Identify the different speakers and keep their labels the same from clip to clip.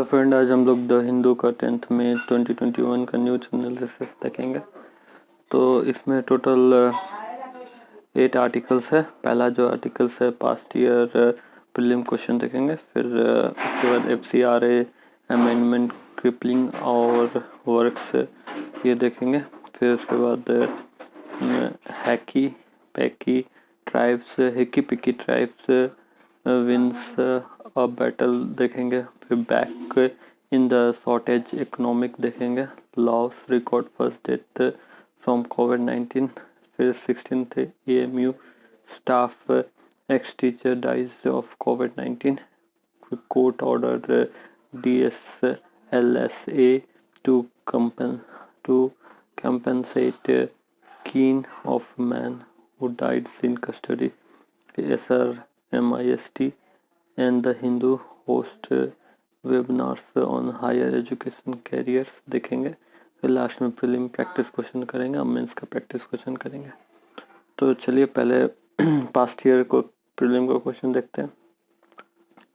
Speaker 1: Friend, आज हम लोग द हिंदू का 10th में 2021 का न्यूज एनालिसिस देखेंगे। तो इसमें टोटल 8 आर्टिकल्स है। पहला जो आर्टिकल्स है पास्ट ईयर प्रीलिम क्वेश्चन देखेंगे, फिर उसके बाद FCRA अमेंडमेंट क्रिपलिंग और वर्क्स ये देखेंगे। फिर उसके बाद Hakki Pikki tribes Hakki Pikki tribes wins a battle देखेंगे। फिर back in the shortage economic देखेंगे। Loss record first death from कोविड-19। फिर 16th AMU staff ex teacher dies of कोविड-19। Court order DSLSA to compensate kin of man who died in custody. SRMIST and the Hindu host webinars on higher education careers देखेंगे। फिर last में prelim practice question करेंगे, अब mains का practice question करेंगे। तो चलिए पहले पास्ट ईयर को प्रीलिम का क्वेश्चन देखते हैं।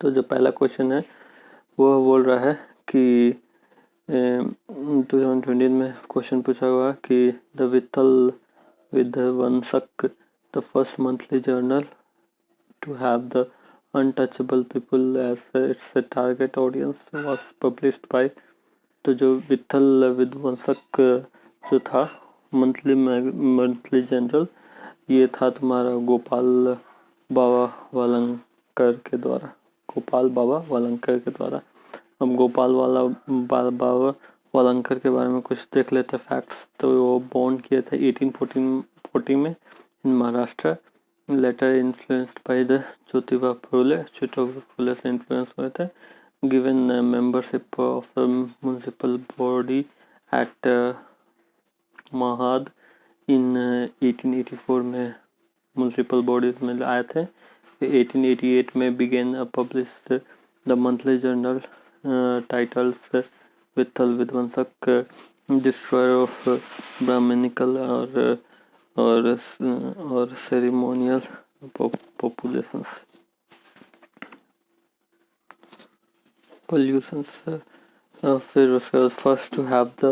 Speaker 1: तो जो पहला क्वेश्चन है वो बोल रहा है कि 2020 में क्वेश्चन पूछा हुआ कि द वित्तल विध्वंसक the first monthly journal to have the untouchable people as its target audience was published by। तो जो वित्थल विध्वंसक जो था मंथली जनरल, ये था तुम्हारा गोपाल बाबा वालंकर के द्वारा। हम गोपाल बाबा वालंकर के बारे में कुछ देख लेते फैक्ट्स। तो वो बॉर्न किए थे 1840 में in Maharashtra. Later influenced by the Jyotiba Phule से इन्फ्लुएंस हुए थे। Given membership of municipal body at Mahad in 1884 में म्युनिसिपल बॉडीज में आए थे। 1888 में began published the monthly journal titles Vitthal Vidhwansak destroyer of brahmanical और सेरेमोनियल पॉपुलेशंस पोल्यूशंस। फिर उसके बाद first to have the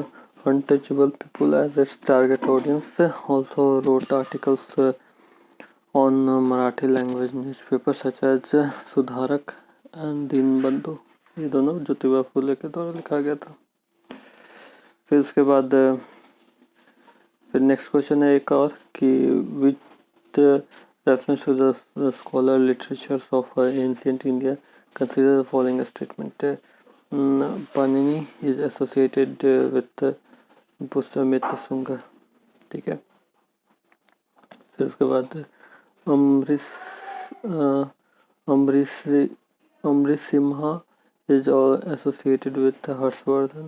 Speaker 1: untouchable people as its target audience, also wrote articles on Marathi language newspapers such as सुधारक and Deenbandhu. ये दोनों ज्योतिबा फुले के द्वारा लिखा गया था। फिर उसके बाद फिर नेक्स्ट क्वेश्चन है एक और कि with reference to the scholar literatures of ancient India consider the following statement. Panini is associated with Pushyamitra Shunga. ठीक है। फिर उसके बाद Amrish Simha is associated with Harshvardhan.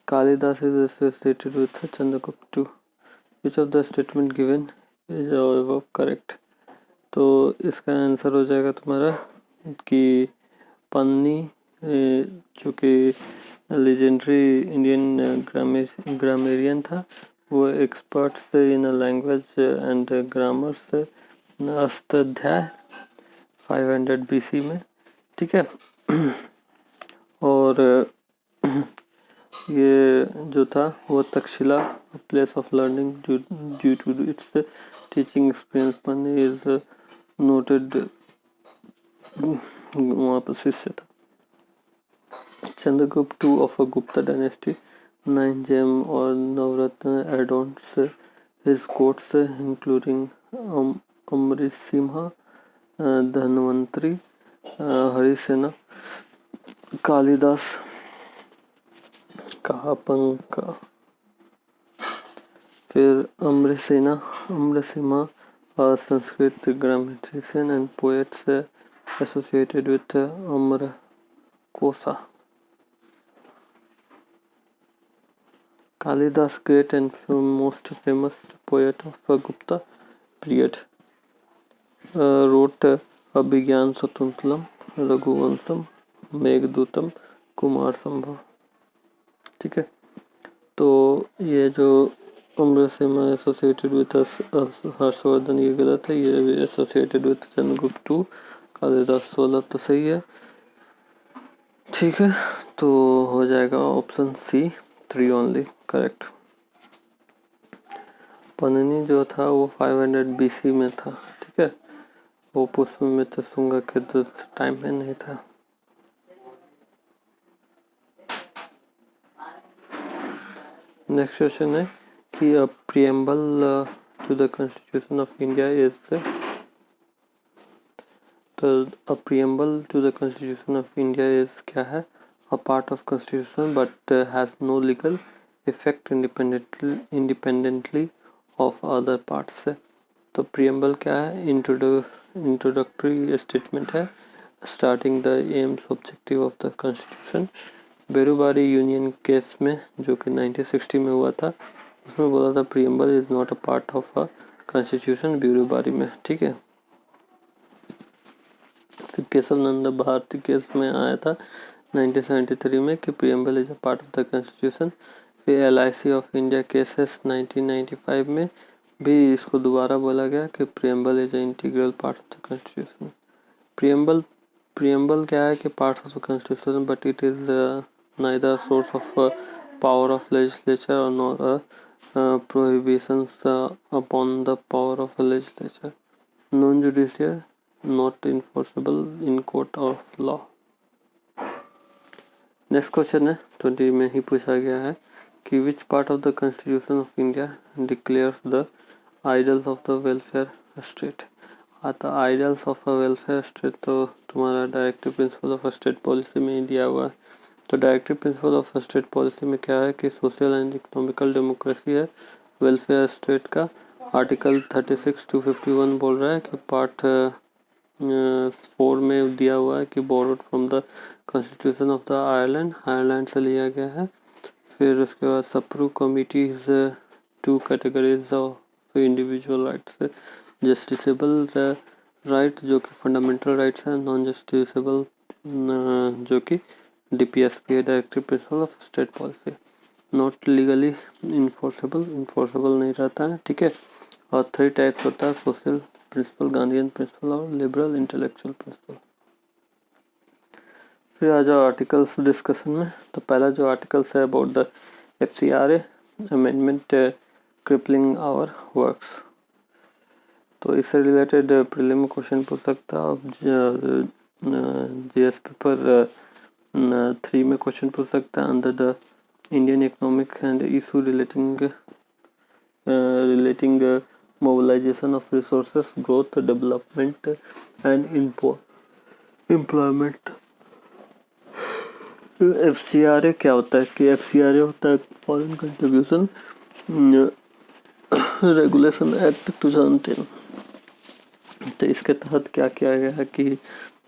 Speaker 1: Kalidas is associated with Chandragupta. Which of the statement given is above correct? तो इसका answer हो जाएगा तुम्हारा कि पाणिनि जो कि लेजेंडरी इंडियन ग्रामेरियन था, वो experts in language and grammar से अष्टाध्याय 500 BC में। ठीक है। और ये जो था वो Takshashila place of learning due to its teaching experience Panini is noted, वहाँ पर शिष्य था। Chandragupta II of a Gupta dynasty, 9 gem और नवरत्न adorns his courts including Amrish Simha, Dhanvantari, Harisena, Kalidas, कहापंका। फिर Amarish Simha Sanskrit grammarian and poets associated with Amarkosh. Kalidas, great and most famous poet of Gupta period, wrote अभिज्ञान शाकुंतलम, रघुवंशम, मेघदूतम, कुमार संभव। ठीक है। तो ये जो अमरीश सिम्हा एसोसिएटेड विथ हर्षवर्धन ये गलत है, ये भी associated with Chandragupta II, Kalidas 16 तो सही है। ठीक है। तो हो जाएगा ऑप्शन सी 3 ओनली करेक्ट। पन्निनी जो था वो 500 BC में था, ठीक है। वो पुष्पमित्र शुंग के टाइम में नहीं था। नेक्स्ट क्वेश्चन है कि a preamble to the constitution of India is, तो a preamble to the constitution of India is क्या है? A part of constitution but has no legal effect independently of other parts है। तो preamble क्या है? Introductory statement है starting the aims objective of the constitution. Berubari union case में जो कि 1960 में हुआ था, उसमें बोला था preamble is not a part of a constitution Berubari में, ठीक है। फिर केशव नंदा भारती केस में आया था 1973 में कि preamble is a part of the constitution. फिर LIC ऑफ इंडिया केसेस 1995 में भी इसको दोबारा बोला गया कि preamble is a integral part of the constitution. Preamble क्या है कि part of the constitution but it is neither source of power of legislature और nor prohibitions upon the power of a legislature, non-judicial, not enforceable in court of law। Next question है 20 में ही पूछा गया है कि which part of the constitution of India declares the ideals of the welfare state. आता ideals of a welfare state तो तुम्हारा directive principle of state policy में ही दिया हुआ है। तो directive principle of state policy में क्या है कि सोशल एंड इकोनॉमिकल डेमोक्रेसी है वेलफेयर स्टेट का। आर्टिकल 36 to 51 बोल रहा है कि पार्ट 4 में दिया हुआ है कि borrowed from the constitution of the Ireland से लिया गया है। फिर उसके बाद Sapru committees 2 categories of individual rights, justiciable right जो कि फंडामेंटल राइट्स है, नॉन जस्टिसेबल जो कि DPSP है directive principle of state policy. Not legally enforceable नहीं रहता है, ठीक है। और 3 टाइप्स होता है सोशल प्रिंसिपल, गांधीयन प्रिंसिपल और लिबरल इंटेलेक्चुअल प्रिंसिपल। फिर आ जाओ आर्टिकल्स डिस्कशन में। तो पहला जो आर्टिकल्स है about the FCRA amendment crippling our works. तो इससे रिलेटेड प्रीलिम क्वेश्चन पूछ सकता है। अब GS पेपर 3 में क्वेश्चन पूछ सकता है under the Indian economic and issue relating mobilization of resources, growth, development and employment। FCRA क्या होता है कि FCRA होता है फॉरेन कंट्रीब्यूशन रेगुलेशन एक्ट 2010। तो इसके तहत क्या किया गया है कि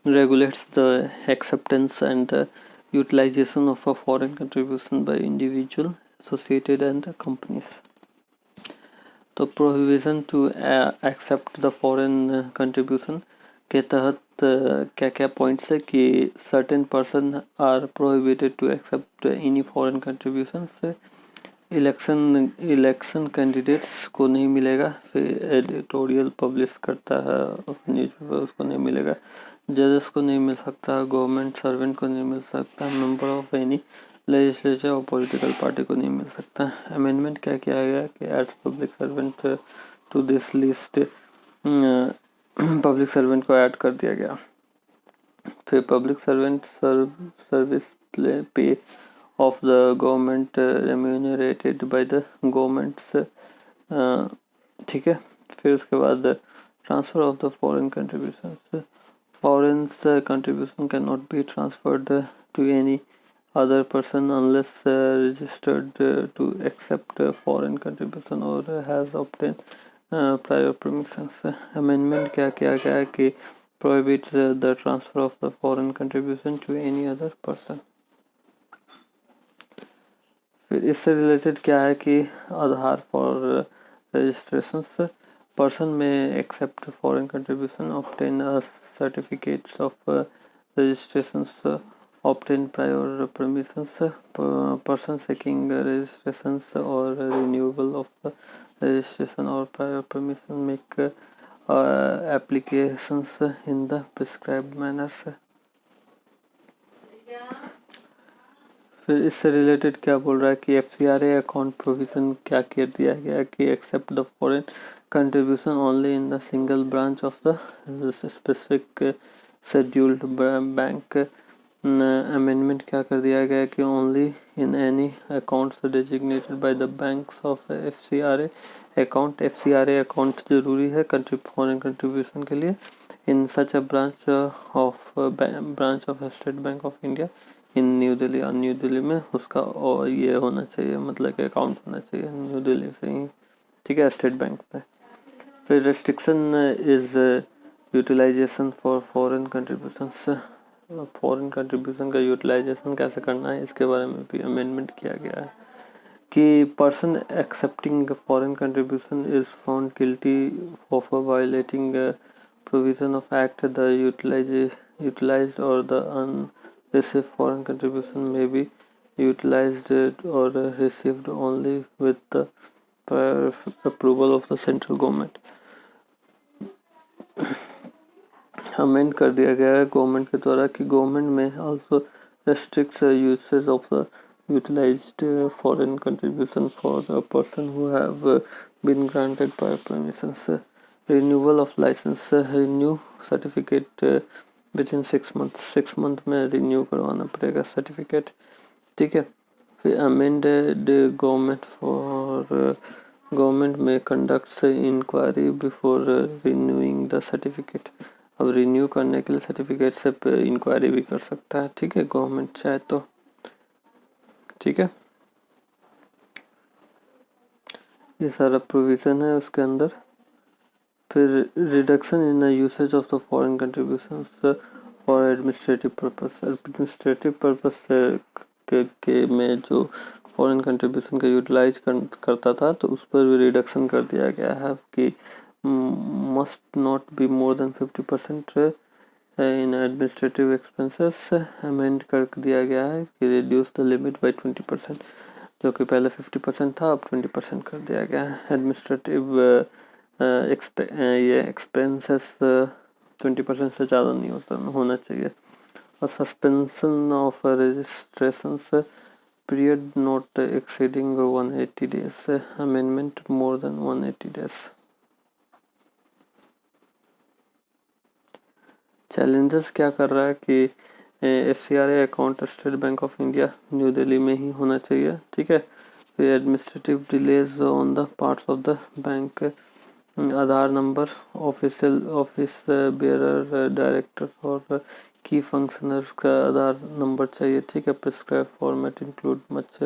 Speaker 1: regulates the acceptance and the utilization of a foreign contribution by individual, associated and companies। तो prohibition to accept the foreign contribution के तहत क्या क्या पॉइंट्स है कि certain person are prohibited to accept any foreign contribution से। Election candidates को नहीं मिलेगा। फिर एडिटोरियल पब्लिश करता है न्यूज़पेपर उसको नहीं मिलेगा। जजेस को नहीं मिल सकता, गवर्नमेंट सर्वेंट को नहीं मिल सकता, मेंबर ऑफ एनी लेजिस्लेचर और पॉलिटिकल पार्टी को नहीं मिल सकता। अमेंडमेंट क्या किया गया कि add public servant to this list, public servant को ऐड कर दिया गया। फिर public servant service pay of the government remunerated by the governments, ठीक है। फिर उसके बाद transfer of the foreign contribution, foreign contribution cannot be transferred to any other person unless registered to accept foreign contribution or has obtained prior permissions। Amendment क्या किया गया है कि prohibit the transfer of the foreign contribution to any other person। फिर इससे related क्या है कि Aadhaar for registration, person may accept foreign contribution, obtain certificates of registrations, obtain prior permissions। Person seeking registrations or renewal of registration or prior permission make applications in the prescribed manners। फिर इससे related क्या बोल रहा है कि FCRA account provision क्या कर दिया गया है कि accept the foreign contribution only in the single branch of the specific scheduled bank. Amendment क्या कर दिया गया है कि only in any accounts designated by the banks of FCRA account. FCRA account जरूरी है फॉरेन कंट्रीब्यूशन के लिए in such a branch of State Bank of India in New Delhi. और न्यू दिल्ली में उसका और ये होना चाहिए, मतलब कि अकाउंट होना चाहिए न्यू दिल्ली से ही, ठीक है, स्टेट बैंक पे। फिर restriction is utilisation for foreign contributions. Foreign contribution का यूटिलाइजेशन कैसे करना है इसके बारे में भी अमेंडमेंट किया गया है कि person accepting foreign contribution is found guilty of violating provision of act, the utilized or the unreceived foreign contribution may be utilized or received only with the prior approval of the central government। Amend कर दिया गया है government के द्वारा कि government में also restrict usage of the utilized foreign contribution for a person who have been granted prior permissions। renewal of license, renew certificate within 6 months, 6 month में renew करवाना पड़ेगा सर्टिफिकेट, ठीक है। फिर अमेंडेड गवर्नमेंट फॉर गवर्नमेंट में conduct inquiry before renewing the certificate. अब renew करने के लिए सर्टिफिकेट से इंक्वायरी भी कर सकता है, ठीक है, गवर्नमेंट चाहे तो, ठीक है। ये सारा प्रोविजन है उसके अंदर। फिर reduction in the usage of the foreign contributions for administrative purpose. Administrative purpose के में जो फॉरेन कंट्रीब्यूशन का यूटिलाइज करता था तो उस पर भी रिडक्शन कर दिया गया है कि must not be more than 50% in administrative expenses. Amend कर दिया गया है कि रिड्यूस द लिमिट बाय 20%, जो कि पहले 50% था, अब 20% कर दिया गया है। एडमिनिस्ट्रेटिव ये एक्सपेंसेस 20% से ज़्यादा नहीं होना चाहिए। और suspension of registration period not exceeding 180 days, amendment more than 180 days। Challenges क्या कर रहा है कि FCRA account state Bank of India new Delhi में ही होना चाहिए, ठीक है। फिर administrative delays on the parts of the bank, Aadhaar number, office bearer, director और की फंक्शनर का आधार नंबर चाहिए, ठीक है। Prescribe format include much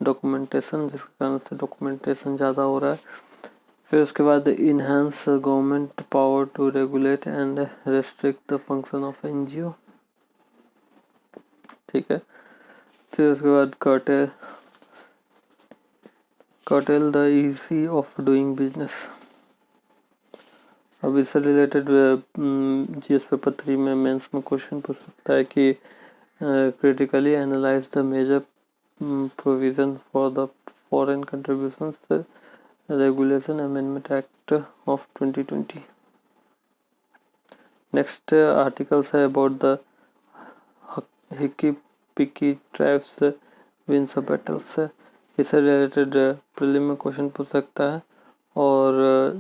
Speaker 1: documentation, जिसके कारण से डॉक्यूमेंटेशन ज़्यादा हो रहा है। फिर उसके बाद enhance government power to regulate and restrict the function of NGO, ठीक है। फिर उसके बाद curtail the ease of doing business. अब इससे रिलेटेड GS पेपर 3 में मेंस में क्वेश्चन पूछ सकता है कि critically analyse the major provision for the foreign contributions regulation amendment act of 2020। Next articles है about the Hakki Pikki tribes wins battles. इससे रिलेटेड प्रीलिम में क्वेश्चन पूछ सकता है और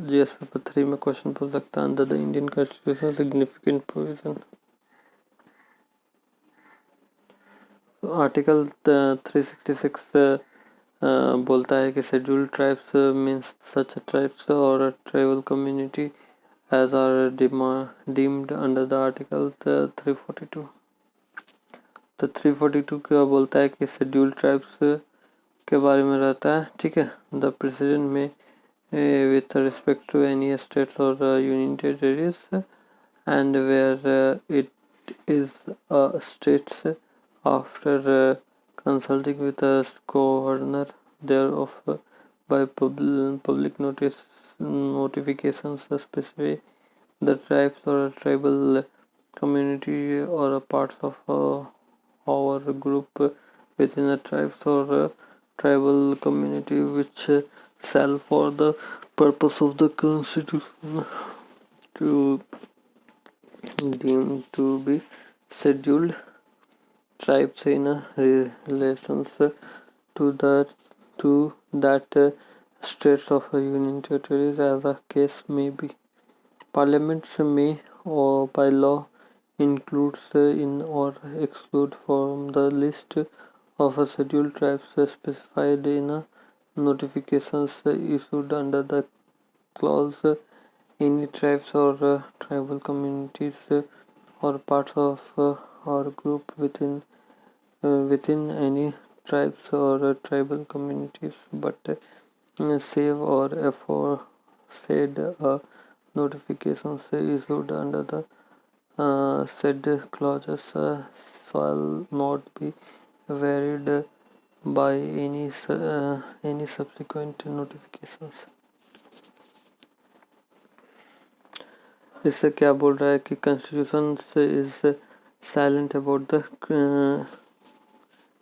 Speaker 1: GS पेपर 3 में क्वेश्चन पूछ सकता है under the Indian constitution significant provision. Article 366 बोलता है कि शेड्यूल्ड ट्राइब्स मीन्स सच ट्राइब्स और tribal community as are deemed under the article 342। तो 342 क्या बोलता है कि शेड्यूल्ड ट्राइब्स के बारे में रहता है, ठीक है। द प्रेसिडेंट में with respect to any states or union territories and where it is states after consulting with the governor thereof by public notifications specify the tribes or tribal community or a parts of our group within the tribes or tribal community which shall for the purpose of the constitution to deemed to be scheduled tribes in relations to the to that states of a union territories as a case may be. Parliaments may, or by law, includes in or exclude from the list of a scheduled tribes specified in a notifications issued under the clause any tribes or tribal communities or parts of or group within any tribes or tribal communities but save or aforesaid notifications issued under the said clauses shall not be varied by any subsequent notifications. इससे क्या बोल रहा है कि constitution is silent about the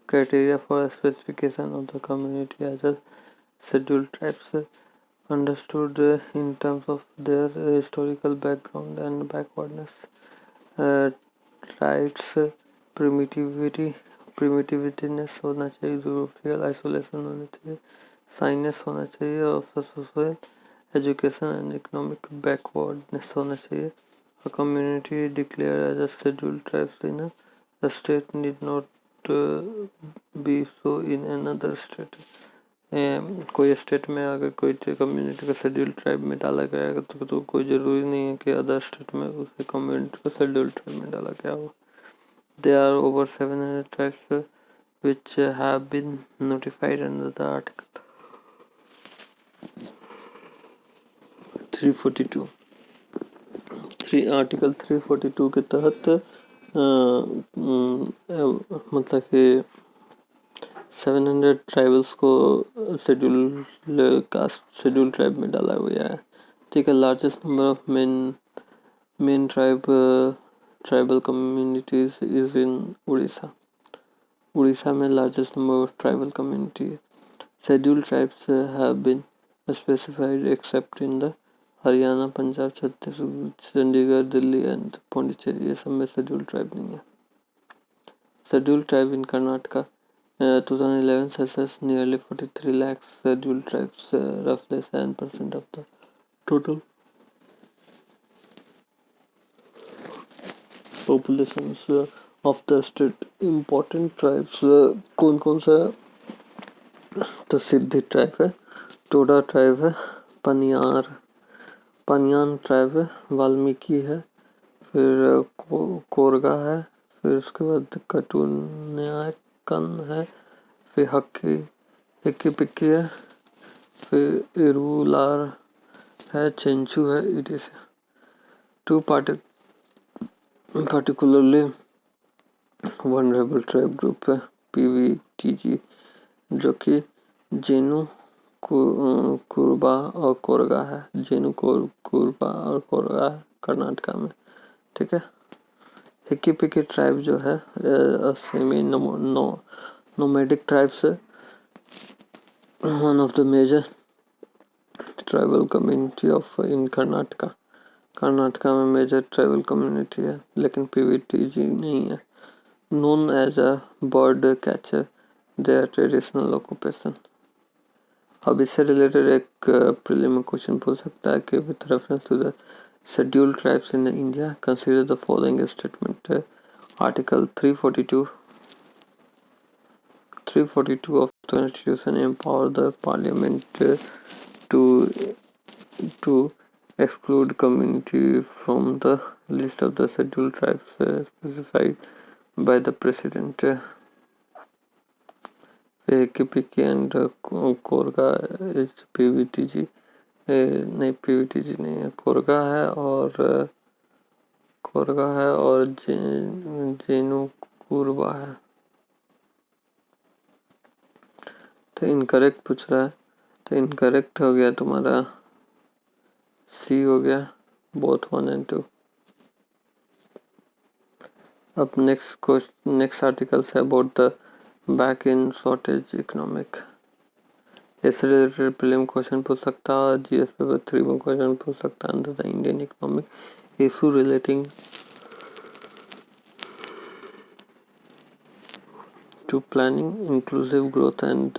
Speaker 1: criteria for a specification of the community as a scheduled tribes understood in terms of their historical background and backwardness. Uh, Rights primitiveness होना चाहिए, यूरोपियल isolation होना चाहिए, साइनेस होना चाहिए और social education and economic backwardness होना चाहिए. A community declared as a scheduled tribes in a state need not be so in another state. कोई स्टेट में अगर कोई कम्युनिटी को शेड्यूल ट्राइब में डाला गया तो कोई ज़रूरी नहीं है कि अदर स्टेट में उसी कम्युनिटी को शेड्यूल ट्राइब में डाला गया हो. There are over 700 tribes which have been notified under the Article 342. Article 342 के तहत मतलब कि 700 ट्राइबल्स को शेड्यूल कास्ट शेड्यूल ट्राइब में डाला गया है. ठीक है. Largest number of men tribal communities is in Odisha. Odisha में largest number of tribal community है. Schedule tribes have been specified except in the Haryana, Punjab, Chhattisgarh, Chandigarh, Delhi and Pondicherry. ये सब में शेड्यूल ट्राइब नहीं है. Schedule tribe in Karnataka 2011 census nearly 43 lakhs scheduled tribes, roughly 7% of the total populations of the state. Important tribes कौन कौन सा है? तो सिद्धि ट्राइब है, टोडा ट्राइब है, पनियान ट्राइब है, वाल्मीकि है, फिर कोरगा है, फिर उसके बाद कटुन्याकन है, फिर हिक्की पिक्की है, फिर इरूलार है, चेंचू है. It is two particularly vulnerable tribe group है, PVTG, जो कि जेनु कुर्बा और कोरगा है. जेनु कुर्बा और कोरगा है कर्नाटका में. ठीक है. हिक्की पिक्की ट्राइब जो है सेमी nomadic tribes है. One of the major tribal community of in Karnataka. Karnataka में मेजर ट्राइबल कम्युनिटी है लेकिन पीवीटीजी नहीं है. Known as a bird catcher, their traditional occupation. अब इससे रिलेटेड एक प्रीलिम क्वेश्चन पूछ सकता है कि with reference to the scheduled tribes in India consider the following statement. Article 342 of the Constitution empower the Parliament to exclude community from the list of the scheduled tribes specified by the President. Kipiki and Koraga is PVTG नहीं, PVTG नहीं है, कोरगा है और जेनु कुरबा है. तो incorrect पूछ रहा है, तो इनकरेक्ट हो गया तुम्हारा सी हो गया, बोथ 1 and 2. अब नेक्स्ट आर्टिकल है about the back in shortage economic. इससे रिलेटेड प्रीलिम क्वेश्चन पूछ सकता है, जीएस पेपर 3 में क्वेश्चन पूछ सकता है under the Indian economic issue relating to planning, inclusive growth, and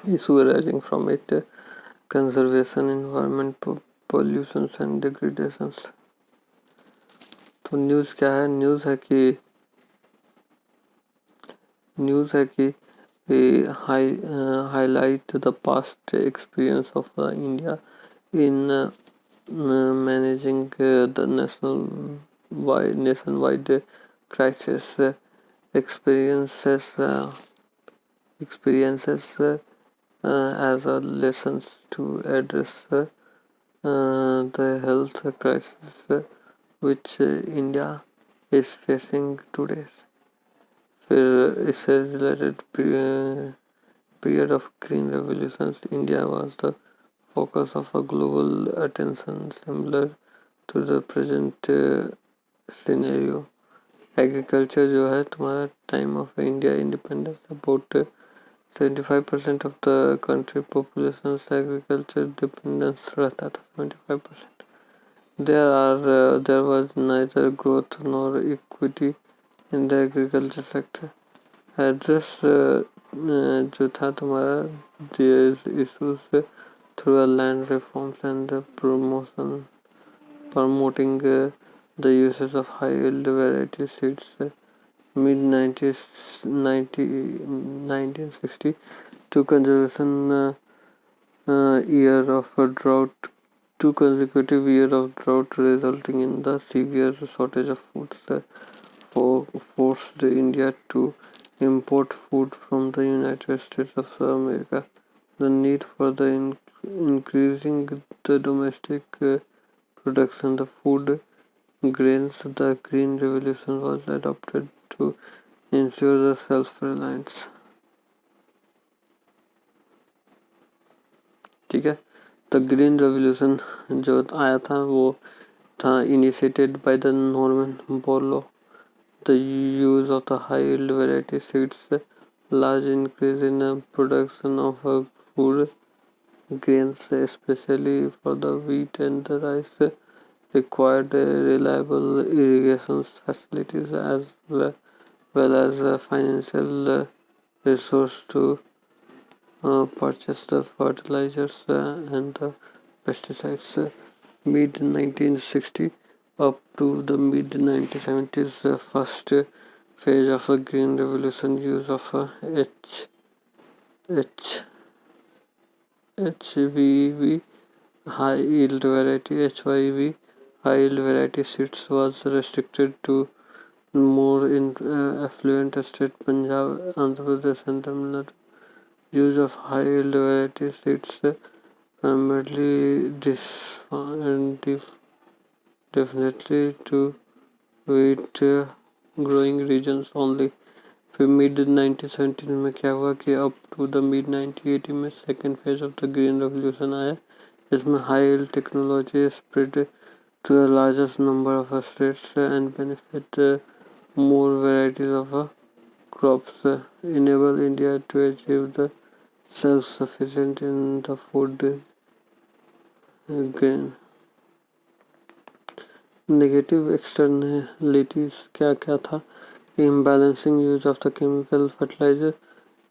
Speaker 1: issue arising from it, conservation, environment, pollutions and degradations. तो news है कि highlight the past experience of India in managing the nationwide crisis experiences as a lessons to address the health crisis which India is facing today. फिर इससे related period of green revolutions, India was the focus of a global attention similar to the present scenario. Agriculture जो है तुम्हारा time of India independence about 75% of the country population agriculture dependence रहता था 75%. There was neither growth nor equity in the agriculture sector. Address जो था तुम्हारा these issues through a land reforms and the promoting the uses of high yield variety seeds. Mid 1960 two conservation year of a drought, 2 consecutive years of drought resulting in the severe shortage of food forced India to import food from the United States of America. The need for the increasing the domestic production of food grains, the Green Revolution was adopted to ensure the self-reliance. ठीक है, the green revolution जो आया था वो था initiated by the Norman Borlaug. The use of the high yield variety seeds, large increase in production of food grains, especially for the wheat and the rice, required reliable irrigation facilities as well as financial resource to purchase the fertilizers and the pesticides. Mid 1960 up to the mid 1970s, first phase of the Green Revolution, use of HVV high yield variety HYV high yield variety seeds was restricted to more in affluent state Punjab, Andhra Pradesh and Tamil Nadu. Use of high yield variety seeds primarily definitely to wheat growing regions only. फिर mid 1917 में क्या हुआ कि up to the mid 1980 में second phase of the green revolution आया. इसमें high yield technology spread to the largest number of states and benefit more varieties of crops, enable India to achieve the self-sufficient in the food grain. Negative externalities क्या क्या था? Imbalancing use of the chemical fertilizer,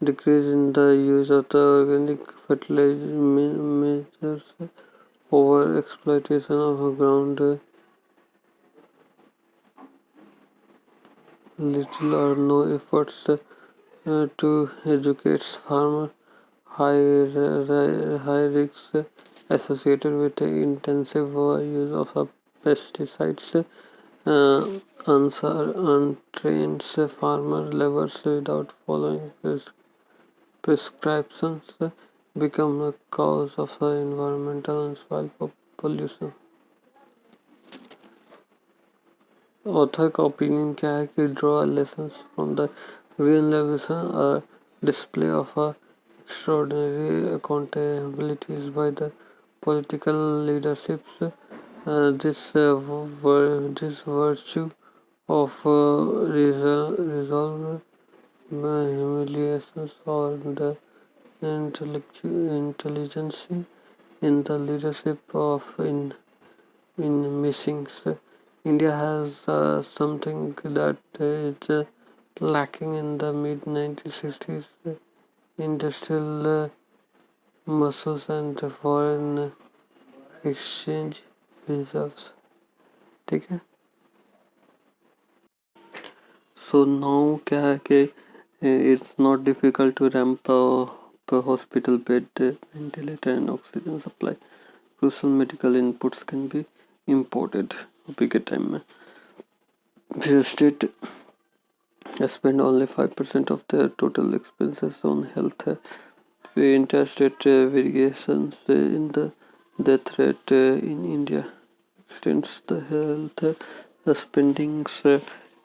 Speaker 1: decrease in the use of the organic fertilizer measures, over exploitation of ground, little or no efforts to educate farmer, high risks associated with the intensive use of pesticides, untrained farmer laborers without following prescriptions become a cause of environmental and soil pollution. Author का opinion क्या है कि draw lessons from the Green Revolution, a display of extraordinary accountabilities by the political leaderships. This virtue of resolve humiliations or the intelligence in the leadership of in missing. India has something that is lacking in the mid 1960s industrial muscles and foreign exchange reserves. ठीक है. So now क्या है कि it's not difficult to ramp up a hospital bed, ventilator and oxygen supply. Crucial medical inputs can be imported. अभी के time में फिर state spend only 5% of their total expenses on health. Interstate variations in the death rate in India extends the health spendings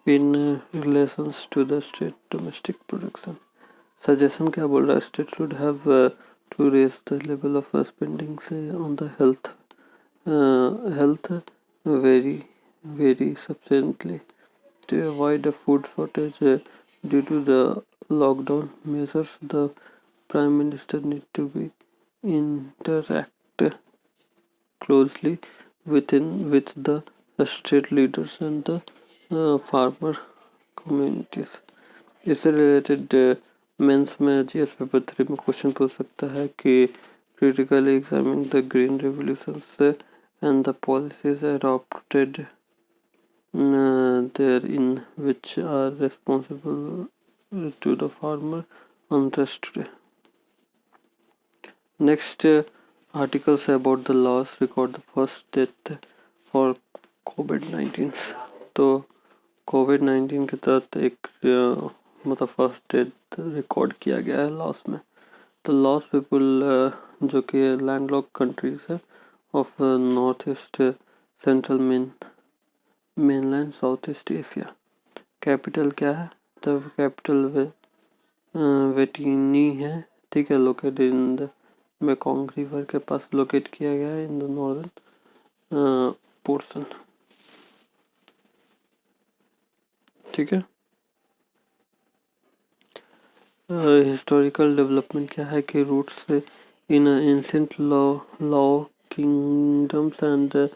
Speaker 1: in relations to the state domestic production. Suggestion क्या बोल रहा है? State should have to raise the level of spending on the health very substantially to avoid a food shortage due to the lockdown measures. The Prime Minister need to be interact closely with the state leaders and the farmer communities. इससे related mains में GS paper 3 में question पूछ सकता है कि critically examine the green revolutions and the policies adopted therein which are responsible to the farmer unrest today. Next articles about the laws record the first death for COVID-19. तो COVID-19 के तहत एक मतलब first death record किया गया है loss में. तो लॉस पीपल जो कि लैंडलॉक कंट्रीज है of north east central mainland south east Asia. Capital क्या है? तो कैपिटल वेटिनी है. ठीक है. Located in the Mekong river के पास लोकेट किया गया है इन द नॉर्दर्न पोर्शन. ठीक है. हिस्टोरिकल डेवलपमेंट क्या है कि roots in ancient law kingdoms and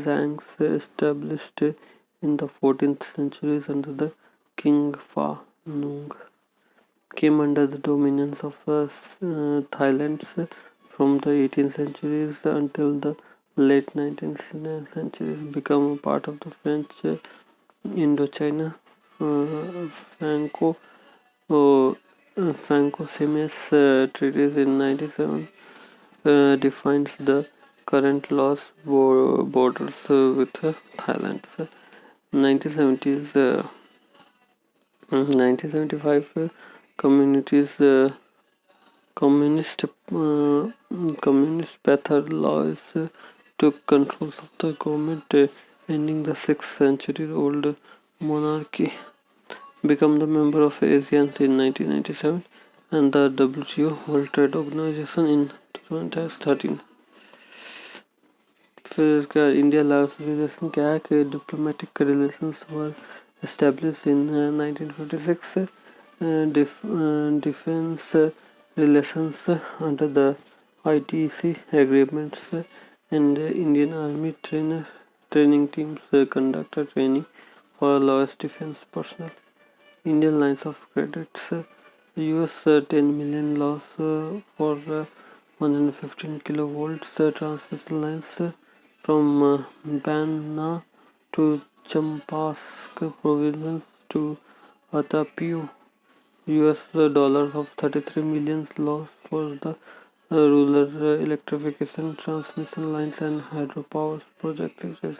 Speaker 1: Langs established in the 14th centuries under the King Fa Nung came under the dominance of Thailand from the 18th centuries until the late 19th century. Become a part of the French Indochina Franco Franco-Siamese treaties in 97 defines the current laws borders with Thailand. 1970s 1975 communities communist Pather laws took control of the government, ending the 6th century old monarchy. Become the member of ASEAN in 1997 and the WTO World Trade Organization in 2013. फिर क्या India Laos relation क्या है कि diplomatic relations were established in 1956. Defense relations under the ITC agreements and Indian Army training teams conduct training for Laos defense personnel. Indian lines of credits US 10 million loss for 115 kilovolts transmission lines from Banna to Champask province to Atapiu. US dollars of 33 million loss for the rural electrification transmission lines and hydropower projects.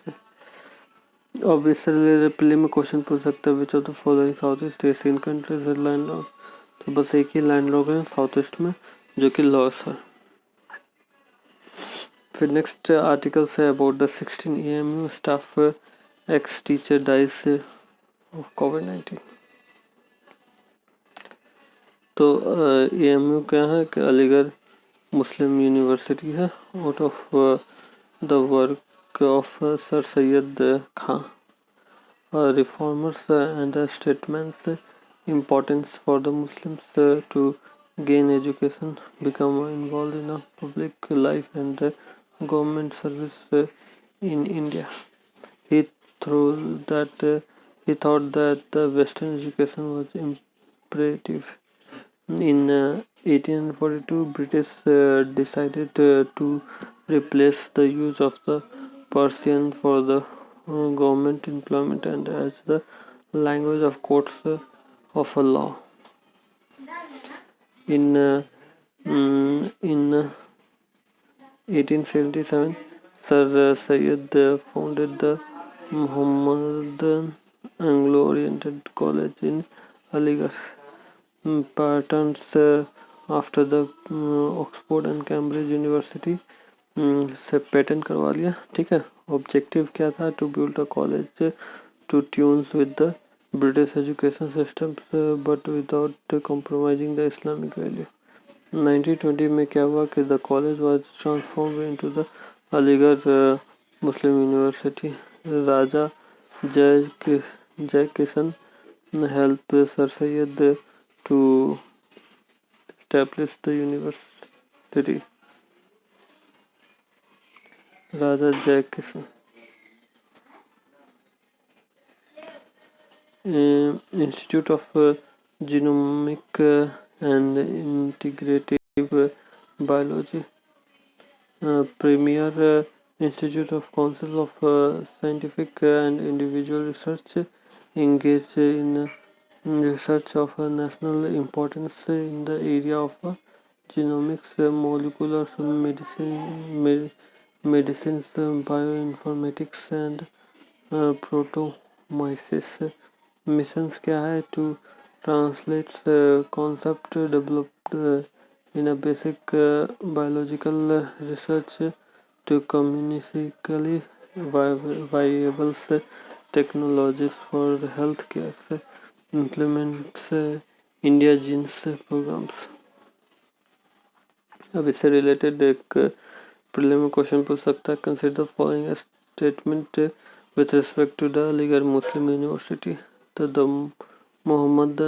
Speaker 1: Obviously रिप्ले में question पूछ सकता है which of the following south east Asian countries है land lock. तो बस एक ही लैंड लॉक है साउथ ईस्ट में जो कि लॉस है. फिर नेक्स्ट आर्टिकल्स है about the 16 AMU staff ex teacher dies of कोविड-19. तो AMU क्या है कि अलीगढ़ मुस्लिम यूनिवर्सिटी है out of the work of sir Syed Khan. Reformers and statements importance for the Muslims to gain education, become involved in a public life and government service in India. He through that He thought that the Western education was imperative. In 1842, British decided to replace the use of the Persian for the government employment and as the language of courts of law. In 1877, Sir Syed founded the Muhammadan Anglo-Oriented College in Aligarh. Patterns after the Oxford and Cambridge university से patent करवा लिया, ठीक है। Objective क्या था? To build a college to tunes with the British education system but without compromising the Islamic value. 1920 में क्या हुआ कि the college was transformed into the Aligarh Muslim University. Raja Jai Kishan helped Sir Syed to establish the university. Raja Jai Kisan Institute of Genomic and Integrative Biology, premier institute of Council of Scientific and Individual Research, engaged in research of national importance in the area of genomics, molecular medicines, bioinformatics and proteomyces. Missions क्या है? To translate concept developed in a basic biological research to commercially viable technologies for healthcare, implements India Genes programs. अब इससे related एक prelim question पूछ सकता है। Consider following statement with respect to the Aligarh Muslim University. तो the Mohammed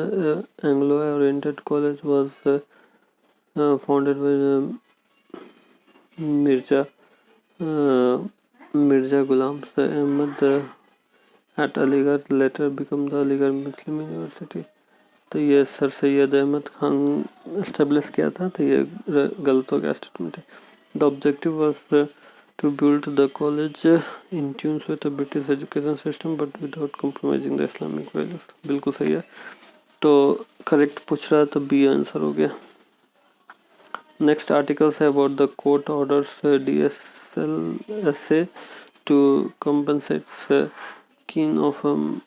Speaker 1: Anglo oriented college was founded by Mirza Ghulam Ahmad at Aligarh, later become the Aligarh Muslim University. तो ये sir Syed Ahmad Khan establish किया था, तो ये गलत हो गया स्टेटमेंट है। The objective was to build the college in tunes with the British education system but without compromising the Islamic values. बिल्कुल सही है, तो करेक्ट पूछ रहा है तो बी आंसर हो गया। नेक्स्ट आर्टिकल्स है about the court orders DSLSA to compensate kin of a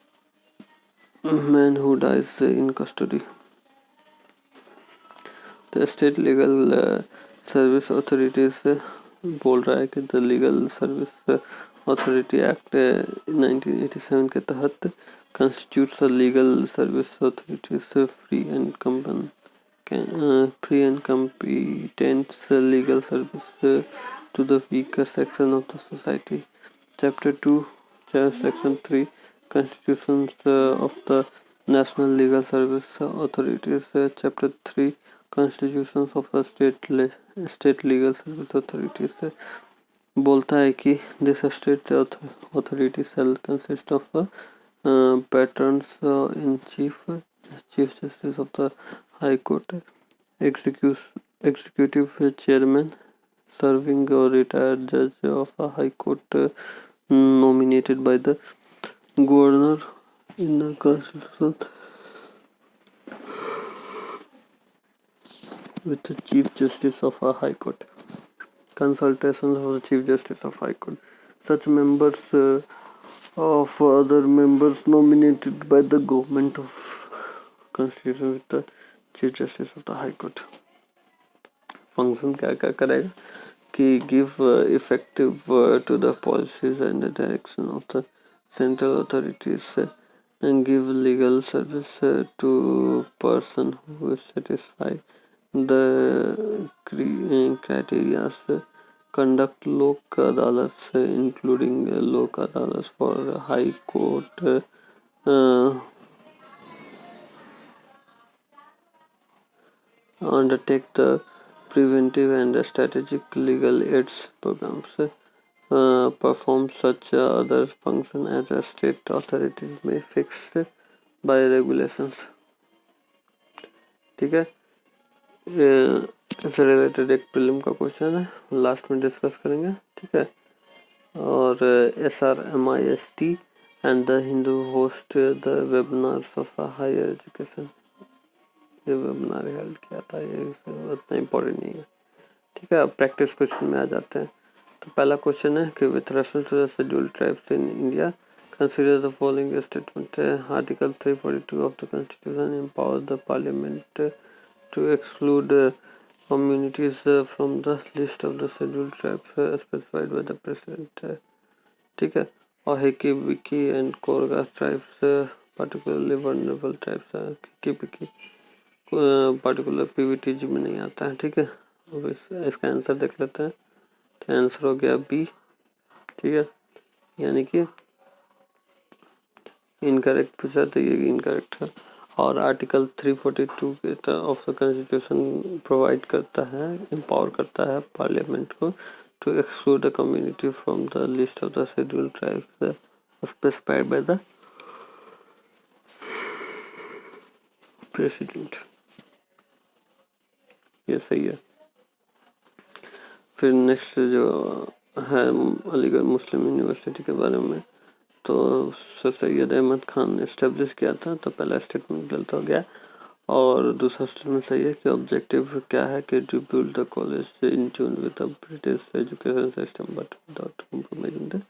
Speaker 1: man who dies in custody. The state legal service authorities बोल रहा है कि the legal service authority act 1987 के तहत constitutes a legal service authorities free and competent legal service to the weaker section of the society. Chapter 2, Section 3, Constitutions of the National Legal Service Authorities. Chapter 3, Constitutions of the State Legal Service Authorities. बोलता है कि this state authority shall consist of patrons in chief justice of the High Court, executive chairman, serving or retired judge of a High Court nominated by the governor in the constitution, with the chief justice of a High Court. Consultations of the chief justice of High Court. Such members of other members nominated by the government of constitution with the chief justice of the High Court. Function क्या क्या करेगा कि give effective to the policies and the direction of the central authorities and give legal service to person who satisfy the criteria, conduct lok adalats including lok adalats for High Court, undertake the preventive and strategic legal aids programs, perform such other function as a state authorities may fix by regulations. ठीक है, इससे related एक prelim का question है, last में discuss करेंगे। ठीक है, और SRMIST and the Hindu host the webinar of higher education, ये वेबिनार हेल्ड किया था, ये उतना इम्पोर्टेंट नहीं है। ठीक है, अब प्रैक्टिस क्वेश्चन में आ जाते हैं। तो पहला क्वेश्चन है कि with reference to the scheduled tribes in India consider the following statement. Article 342 of the Constitution empowers the Parliament to exclude communities from the list of the scheduled tribes specified by the President. ठीक है, और Hakki Pikki and Koraga tribes particularly vulnerable tribes, Hakki Pikki particular PVTG में नहीं आता है। ठीक है, अब इसका आंसर देख लेते हैं। तो आंसर हो गया बी। ठीक है, यानी कि इनकरेक्ट पूछा तो ये इनकरेक्ट है। और article 342 of the constitution provide करता है, एम्पावर करता है पार्लियामेंट को to exclude the community from the list of the scheduled tribes specified by the president. ये सही है। फिर नेक्स्ट जो है अलीगढ़ मुस्लिम यूनिवर्सिटी के बारे में, तो सर सैयद अहमद खान ने इस्टेब्लिश किया था, तो पहला स्टेटमेंट गलत हो गया। और दूसरा स्टेटमेंट सही है कि ऑब्जेक्टिव क्या है कि to build the college in tune with the British education system but without compromising the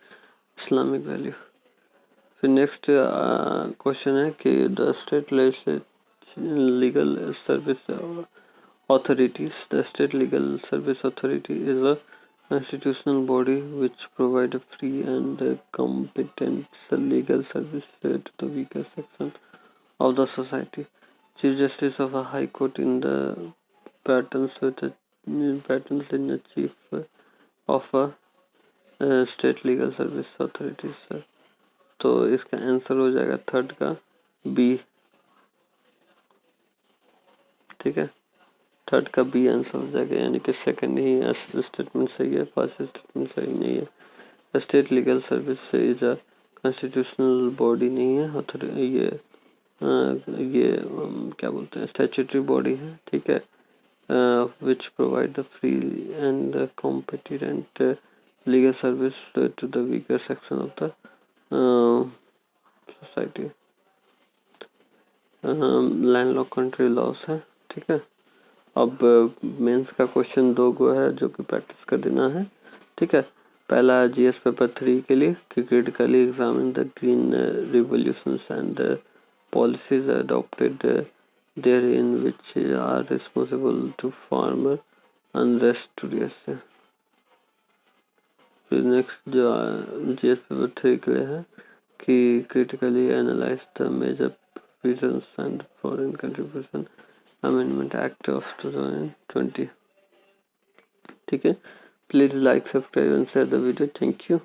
Speaker 1: Islamic value. फिर नेक्स्ट क्वेश्चन है कि the state legal service authorities. The State Legal Service Authority is a constitutional body which provides a free and competent legal service to the weaker section of the society. Chief Justice of a High Court in the patterns in the Chief of a State Legal Service Authorities. तो इसका answer हो जाएगा third का B. ठीक है, third का B answer हो जाएगा, यानी कि सेकंड ही स्टेटमेंट सही है, फर्स्ट स्टेटमेंट सही नहीं है। State legal service is a constitutional body नहीं है, ये क्या बोलते हैं, स्टैट्यूटरी बॉडी है। ठीक है, which provide the free and competent legal service to the weaker section of the society. Land law country laws है। ठीक है, अब मेंस का क्वेश्चन दो गो है जो कि प्रैक्टिस कर देना है। ठीक है, पहला जीएस पेपर 3 के लिए कि critically examine the green revolutions and policies adopted therein which are responsible to farmer unrest today। फिर नेक्स्ट जो जीएस पेपर 3 के लिए है कि critically analyze the major provisions and foreign contribution Amendment Act of 2020। ठीक है, please like subscribe and share the video. Thank you.